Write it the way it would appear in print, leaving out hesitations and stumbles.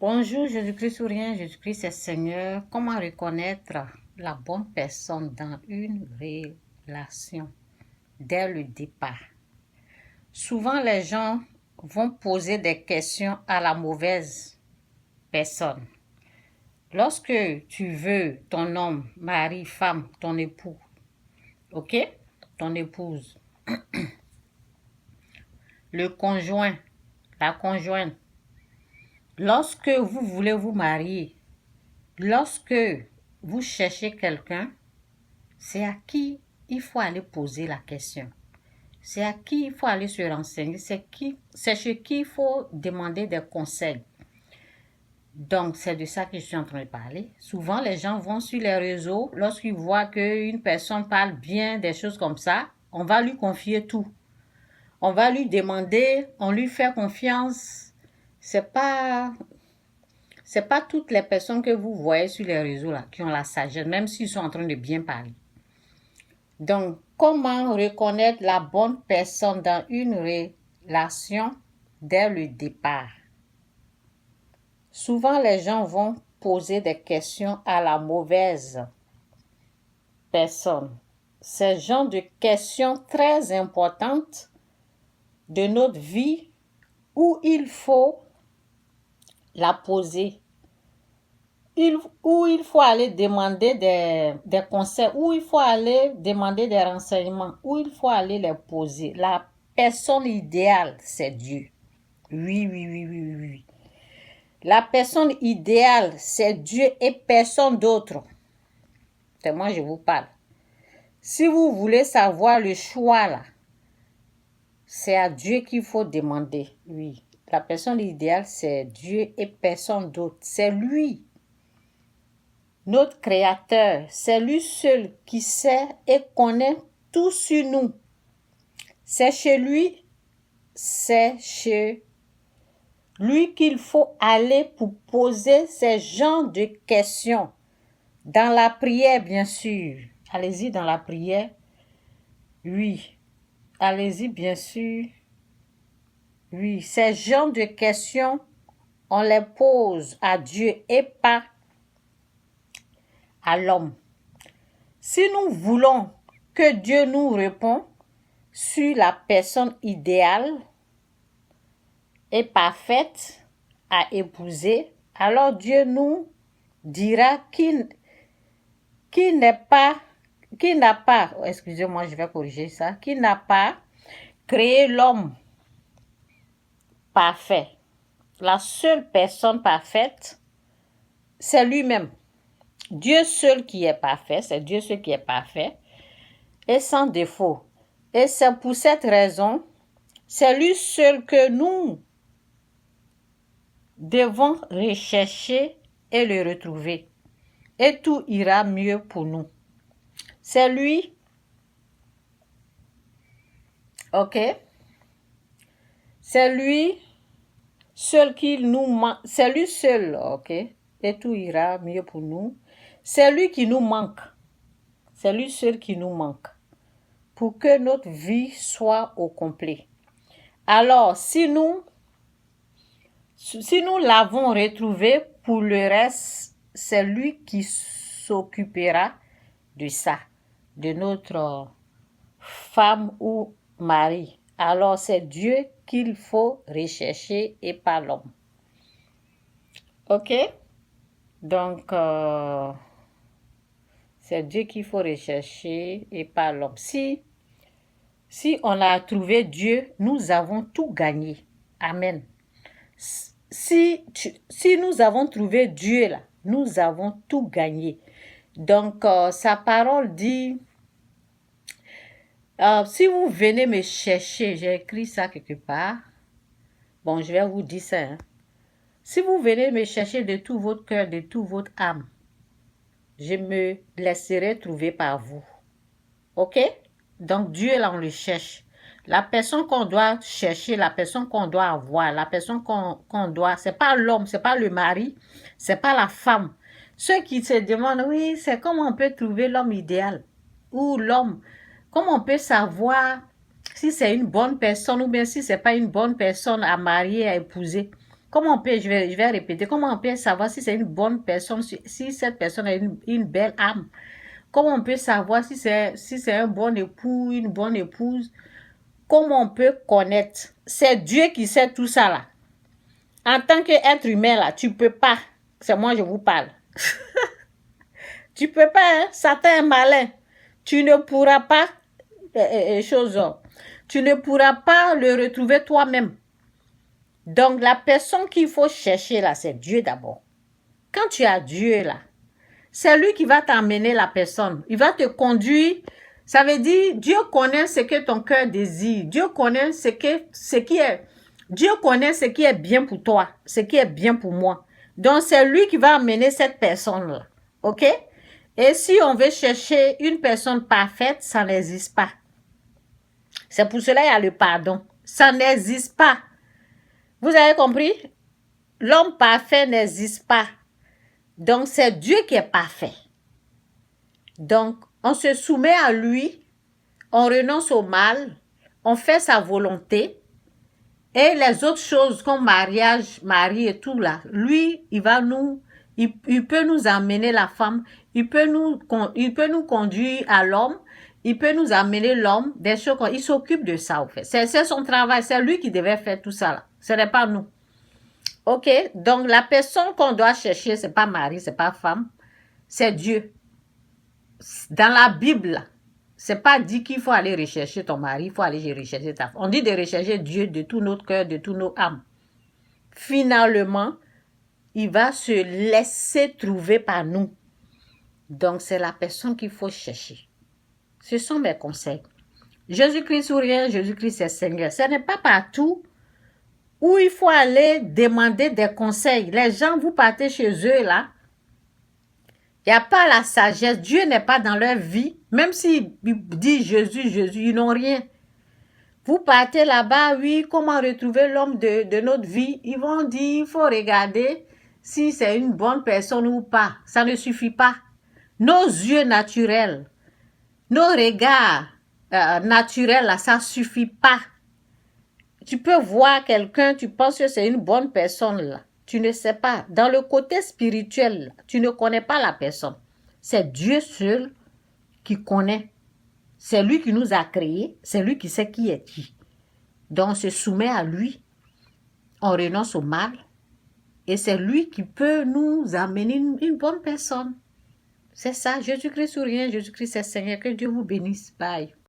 Bonjour, Jésus-Christ ou rien, Jésus-Christ est Seigneur. Comment reconnaître la bonne personne dans une relation dès le départ? Souvent, les gens vont poser des questions à la mauvaise personne. Lorsque tu veux ton homme, mari, femme, ton époux, ok? Ton épouse, le conjoint, la conjointe, lorsque vous voulez vous marier, lorsque vous cherchez quelqu'un, c'est à qui il faut aller poser la question. C'est à qui il faut aller se renseigner. C'est chez qui il faut demander des conseils. Donc, c'est de ça que je suis en train de parler. Souvent, les gens vont sur les réseaux. Lorsqu'ils voient qu'une personne parle bien, des choses comme ça, on va lui confier tout. On va lui demander, on lui fait confiance. C'est pas toutes les personnes que vous voyez sur les réseaux là qui ont la sagesse, même s'ils sont en train de bien parler. Donc, comment reconnaître la bonne personne dans une relation dès le départ? Souvent, les gens vont poser des questions à la mauvaise personne. C'est le genre de questions très importantes de notre vie où il faut la poser. Où il faut aller demander des conseils, où il faut aller demander des renseignements, où il faut aller les poser. La personne idéale, c'est Dieu. Oui, oui, oui, oui, oui, oui. La personne idéale, c'est Dieu et personne d'autre. C'est moi, je vous parle. Si vous voulez savoir le choix, là, c'est à Dieu qu'il faut demander. Oui. La personne idéale, c'est Dieu et personne d'autre. C'est lui. Notre Créateur, c'est lui seul qui sait et connaît tout sur nous. C'est chez lui qu'il faut aller pour poser ces genres de questions. Dans la prière, bien sûr. Allez-y dans la prière. Oui. Allez-y, bien sûr. Oui. Ces genres de questions, on les pose à Dieu et pas à l'homme. Si nous voulons que Dieu nous réponde sur la personne idéale et parfaite à épouser, alors Dieu nous dira qui n'a pas, excusez-moi, je vais corriger ça, qui n'a pas créé l'homme parfait. La seule personne parfaite, c'est lui-même. Dieu seul qui est parfait, c'est Dieu seul qui est parfait et sans défaut. Et c'est pour cette raison, c'est lui seul que nous devons rechercher et le retrouver. Et tout ira mieux pour nous. C'est lui, ok? C'est lui seul qui nous manque. C'est lui seul, ok? Et tout ira mieux pour nous. C'est lui qui nous manque. C'est lui seul qui nous manque. Pour que notre vie soit au complet. Alors, si nous l'avons retrouvé, pour le reste, c'est lui qui s'occupera de ça, de notre femme ou mari. Alors, c'est Dieu qu'il faut rechercher et pas l'homme. Ok? Donc, c'est Dieu qu'il faut rechercher et pas l'homme. Si on a trouvé Dieu, nous avons tout gagné. Amen. Si nous avons trouvé Dieu là, nous avons tout gagné. Donc, sa parole dit, si vous venez me chercher, j'ai écrit ça quelque part. Bon, je vais vous dire ça. Hein. Si vous venez me chercher de tout votre cœur, de toute votre âme, je me laisserai trouver par vous. Ok? Donc, Dieu là, on le cherche. La personne qu'on doit chercher, la personne qu'on doit avoir, la personne qu'on doit, c'est pas l'homme, c'est pas le mari, c'est pas la femme. Ceux qui se demandent, oui, c'est comment on peut trouver l'homme idéal ou l'homme. Comment on peut savoir si c'est une bonne personne ou bien si c'est pas une bonne personne à marier, à épouser. Comment on peut, je vais répéter, comment on peut savoir si c'est une bonne personne, si cette personne a une belle âme? Comment on peut savoir si c'est un bon époux, une bonne épouse? Comment on peut connaître? C'est Dieu qui sait tout ça là. En tant qu'être humain là, tu peux pas. C'est moi je vous parle. Tu peux pas, hein? Satan est malin. Tu ne pourras pas, tu ne pourras pas le retrouver toi-même. Donc la personne qu'il faut chercher là, c'est Dieu d'abord. Quand tu as Dieu là, c'est lui qui va t'emmener la personne. Il va te conduire. Ça veut dire, Dieu connaît ce que ton cœur désire. Dieu connaît Dieu connaît ce qui est bien pour toi, ce qui est bien pour moi. Donc, c'est lui qui va amener cette personne-là. OK? Et si on veut chercher une personne parfaite, ça n'existe pas. C'est pour cela qu'il y a le pardon. Ça n'existe pas. Vous avez compris? L'homme parfait n'existe pas. Donc, c'est Dieu qui est parfait. Donc, on se soumet à lui, on renonce au mal, on fait sa volonté. Et les autres choses comme mariage, mari et tout là, lui, il peut nous amener la femme, il peut nous conduire à l'homme, il peut nous amener l'homme, des choses il s'occupe de ça, en fait. C'est son travail, c'est lui qui devait faire tout ça là. Ce n'est pas nous. OK? Donc, la personne qu'on doit chercher, c'est pas mari, c'est pas femme, c'est Dieu. Dans la Bible, c'est pas dit qu'il faut aller rechercher ton mari, il faut aller rechercher ta femme. On dit de rechercher Dieu de tout notre cœur, de tout nos âmes. Finalement, il va se laisser trouver par nous. Donc, c'est la personne qu'il faut chercher. Ce sont mes conseils. Jésus-Christ ou rien, Jésus-Christ est Seigneur. Ce n'est pas partout où il faut aller demander des conseils. Les gens, vous partez chez eux là, il n'y a pas la sagesse. Dieu n'est pas dans leur vie. Même s'ils disent Jésus, Jésus, ils n'ont rien. Vous partez là-bas, oui, comment retrouver l'homme de notre vie? Ils vont dire, il faut regarder si c'est une bonne personne ou pas. Ça ne suffit pas. Nos yeux naturels, nos regards naturels, là, ça ne suffit pas. Tu peux voir quelqu'un, tu penses que c'est une bonne personne, là. Tu ne sais pas. Dans le côté spirituel, tu ne connais pas la personne. C'est Dieu seul qui connaît. C'est lui qui nous a créés. C'est lui qui sait qui est qui. Donc, on se soumet à lui. On renonce au mal. Et c'est lui qui peut nous amener une bonne personne. C'est ça. Jésus-Christ ou rien. Jésus-Christ est Seigneur. Que Dieu vous bénisse. Bye.